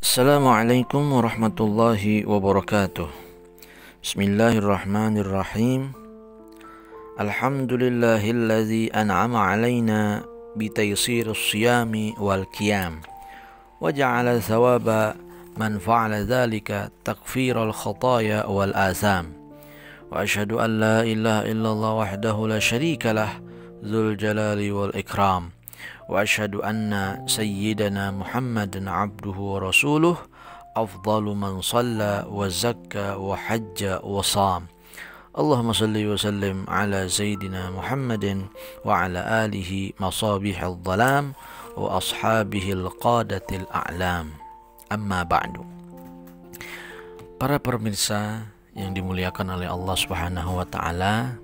Assalamualaikum warahmatullahi wabarakatuh. Bismillahirrahmanirrahim. Alhamdulillahilladzi an'ama alaina bitaysirus siyami wal qiyam wa ja'ala thawaba man fa'ala dzalika takfiral khataya wal asam. Wa asyhadu an la ilaha illallah wahdahu la syarika lah dzul jalali wal ikram. Wa asyhadu anna sayyidana Muhammadan abduhu wa rasuluh afdalu man shalla wa zakka wa hajja wa sham. Allahumma salli wa sallim ala sayyidina Muhammadin wa ala alihi masabihil dhalam wa ashabihil qadatil a'lam. Amma ba'du. Para pemirsa yang dimuliakan oleh Allah Subhanahu wa taala,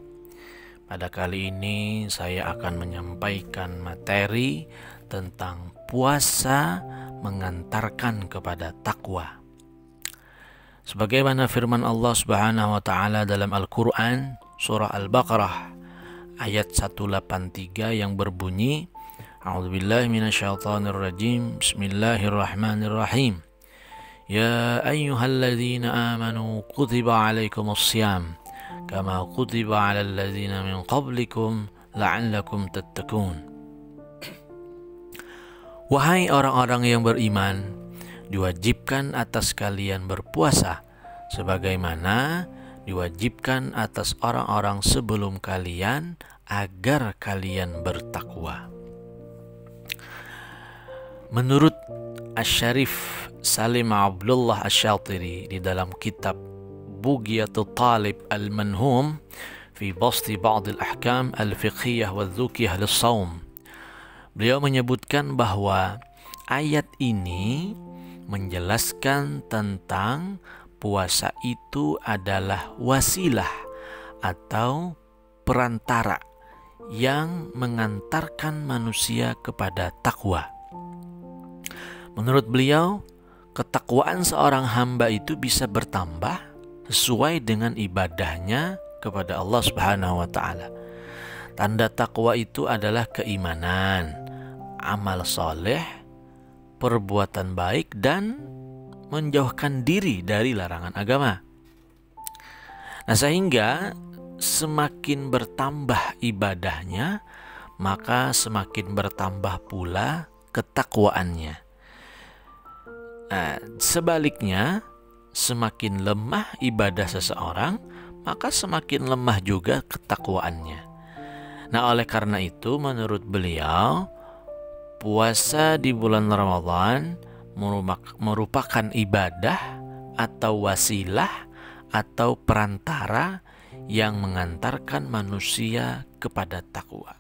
pada kali ini saya akan menyampaikan materi tentang puasa mengantarkan kepada takwa. Sebagaimana firman Allah Subhanahu wa taala dalam Al-Qur'an surah Al-Baqarah ayat 183 yang berbunyi, A'udzubillahi minasyaitonirrajim. Bismillahirrahmanirrahim. Ya ayyuhalladzina amanu kutiba alaikumus syiyam kama kutiba 'alal ladzina min qablikum la'allakum tattaqun. Wahai orang-orang yang beriman, diwajibkan atas kalian berpuasa sebagaimana diwajibkan atas orang-orang sebelum kalian agar kalian bertakwa. Menurut Asy-Syarif Salim Abdullah Asy-Syatiri di dalam kitab Bugyatul Talib Al-Manhum fi Basti Ba'd Al-Ahkam Al-Fiqhiyah wa Dzukiyah Lis-Shaum, beliau menyebutkan bahwa ayat ini menjelaskan tentang puasa itu adalah wasilah atau perantara yang mengantarkan manusia kepada takwa. Menurut beliau, ketakwaan seorang hamba itu bisa bertambah sesuai dengan ibadahnya kepada Allah Subhanahu wa taala. Tanda takwa itu adalah keimanan, amal soleh, perbuatan baik, dan menjauhkan diri dari larangan agama. Nah, sehingga semakin bertambah ibadahnya, maka semakin bertambah pula ketakwaannya. Nah, sebaliknya, semakin lemah ibadah seseorang, maka semakin lemah juga ketakwaannya. Nah, oleh karena itu menurut beliau, puasa di bulan Ramadan merupakan ibadah atau wasilah atau perantara yang mengantarkan manusia kepada takwa.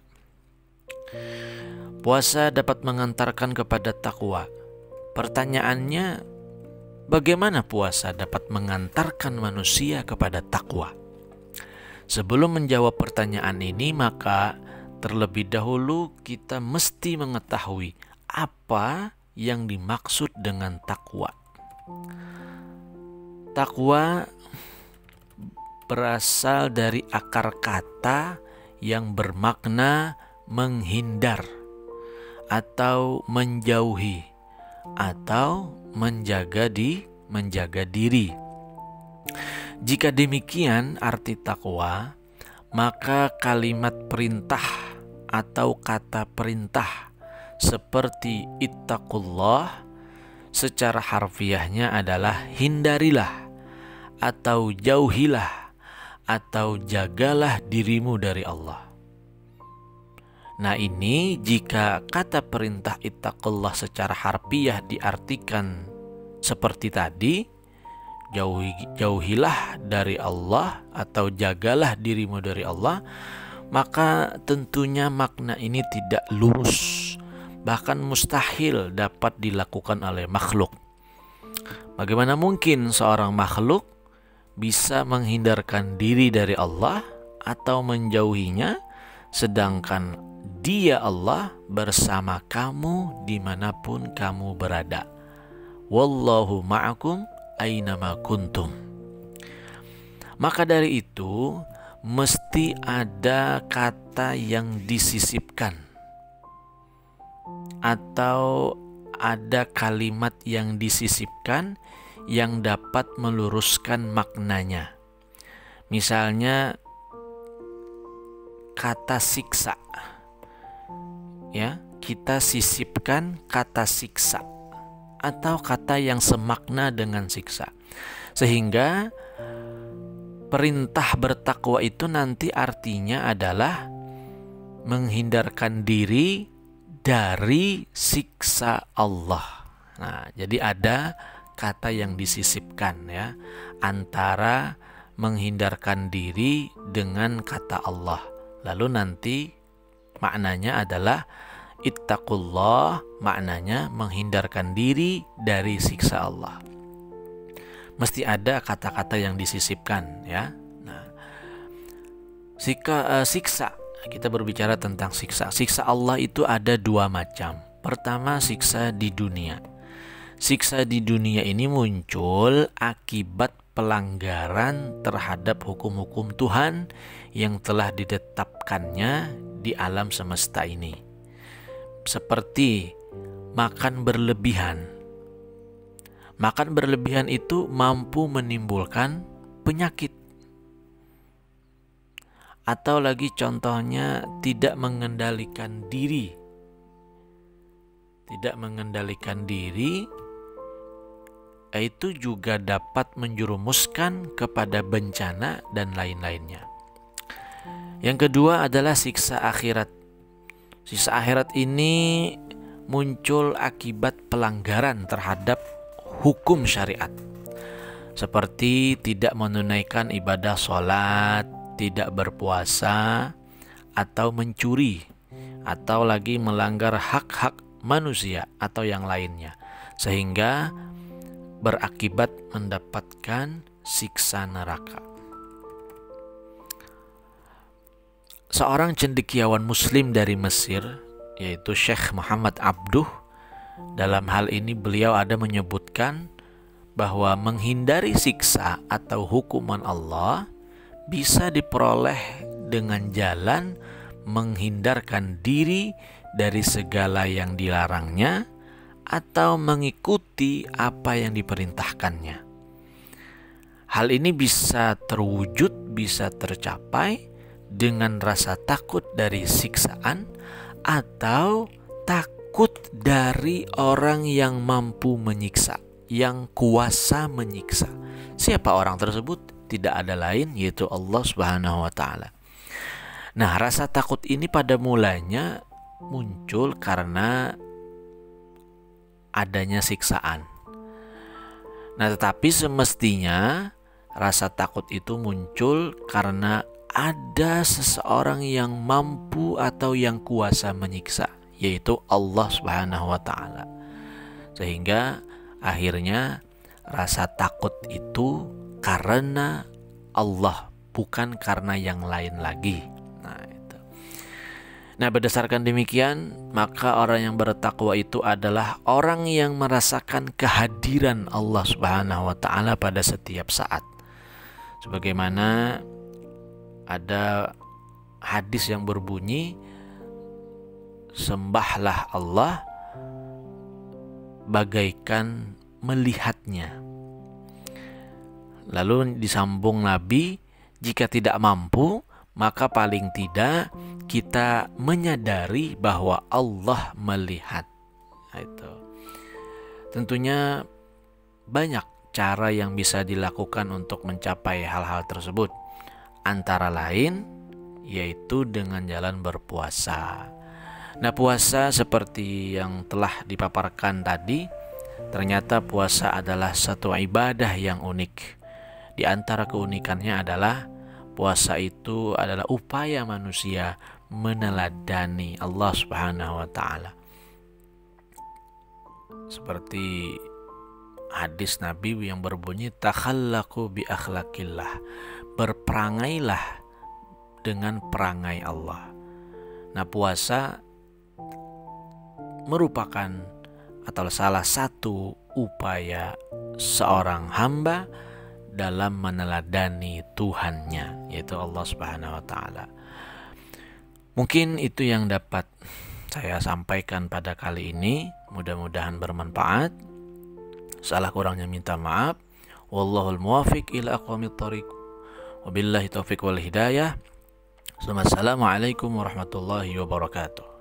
Puasa dapat mengantarkan kepada takwa. Pertanyaannya, bagaimana puasa dapat mengantarkan manusia kepada takwa? Sebelum menjawab pertanyaan ini, maka terlebih dahulu kita mesti mengetahui apa yang dimaksud dengan takwa. Takwa berasal dari akar kata yang bermakna menghindar atau menjauhi atau menjaga diri. Jika demikian arti takwa, maka kalimat perintah atau kata perintah seperti ittaqullah secara harfiahnya adalah hindarilah atau jauhilah atau jagalah dirimu dari Allah. Nah, ini jika kata perintah ittaqullah secara harfiah diartikan seperti tadi, jauhilah dari Allah atau jagalah dirimu dari Allah, maka tentunya makna ini tidak lurus, bahkan mustahil dapat dilakukan oleh makhluk. Bagaimana mungkin seorang makhluk bisa menghindarkan diri dari Allah atau menjauhinya, sedangkan Dia Allah bersama kamu dimanapun kamu berada. Wallahu ma'akum aynama kuntum. Maka dari itu mesti ada kata yang disisipkan atau ada kalimat yang disisipkan yang dapat meluruskan maknanya. Misalnya kata siksa, ya, kita sisipkan kata siksa atau kata yang semakna dengan siksa, sehingga perintah bertakwa itu nanti artinya adalah menghindarkan diri dari siksa Allah. Nah, jadi ada kata yang disisipkan, ya, antara menghindarkan diri dengan kata Allah. Lalu nanti maknanya adalah ittaqullah, maknanya menghindarkan diri dari siksa Allah. Mesti ada kata-kata yang disisipkan, ya. Nah, siksa, kita berbicara tentang siksa. Siksa Allah itu ada dua macam. Pertama, siksa di dunia. Siksa di dunia ini muncul akibat pelanggaran terhadap hukum-hukum Tuhan yang telah ditetapkannya di alam semesta ini. Seperti makan berlebihan. Makan berlebihan itu mampu menimbulkan penyakit. Atau lagi contohnya tidak mengendalikan diri. Tidak mengendalikan diri itu juga dapat menjerumuskan kepada bencana dan lain-lainnya. Yang kedua adalah siksa akhirat. Siksa akhirat ini muncul akibat pelanggaran terhadap hukum syariat. Seperti tidak menunaikan ibadah sholat, tidak berpuasa, atau mencuri, atau lagi melanggar hak-hak manusia atau yang lainnya, sehingga berakibat mendapatkan siksa neraka. Seorang cendekiawan muslim dari Mesir, yaitu Syekh Muhammad Abduh, dalam hal ini beliau ada menyebutkan bahwa menghindari siksa atau hukuman Allah bisa diperoleh dengan jalan menghindarkan diri dari segala yang dilarangnya atau mengikuti apa yang diperintahkannya. Hal ini bisa terwujud, bisa tercapai dengan rasa takut dari siksaan atau takut dari orang yang mampu menyiksa, yang kuasa menyiksa. Siapa orang tersebut? Tidak ada lain, yaitu Allah Subhanahu wa Ta'ala. Nah, rasa takut ini pada mulanya muncul karena adanya siksaan. Nah, tetapi semestinya rasa takut itu muncul karena ada seseorang yang mampu atau yang kuasa menyiksa, yaitu Allah Subhanahu wa Ta'ala. Sehingga akhirnya rasa takut itu karena Allah, bukan karena yang lain lagi. Nah, berdasarkan demikian, maka orang yang bertakwa itu adalah orang yang merasakan kehadiran Allah Subhanahu wa Ta'ala pada setiap saat. Sebagaimana ada hadis yang berbunyi, sembahlah Allah bagaikan melihatnya. Lalu disambung Nabi, jika tidak mampu, maka paling tidak kita menyadari bahwa Allah melihat. Itu. Tentunya banyak cara yang bisa dilakukan untuk mencapai hal-hal tersebut. Antara lain yaitu dengan jalan berpuasa. Nah, puasa seperti yang telah dipaparkan tadi, ternyata puasa adalah satu ibadah yang unik. Di antara keunikannya adalah puasa itu adalah upaya manusia meneladani Allah Subhanahu wa Ta'ala. Seperti hadis Nabi yang berbunyi, takhallaqu bi akhlaqillah, berperangailah dengan perangai Allah. Nah, puasa merupakan atau salah satu upaya seorang hamba dalam meneladani Tuhannya, yaitu Allah Subhanahu wa Ta'ala. Mungkin itu yang dapat saya sampaikan pada kali ini. Mudah-mudahan bermanfaat. Salah kurangnya minta maaf. Wallahul muwafiq ila aqwamit thoriq. Wabillahi taufiq wal hidayah. Assalamualaikum warahmatullahi wabarakatuh.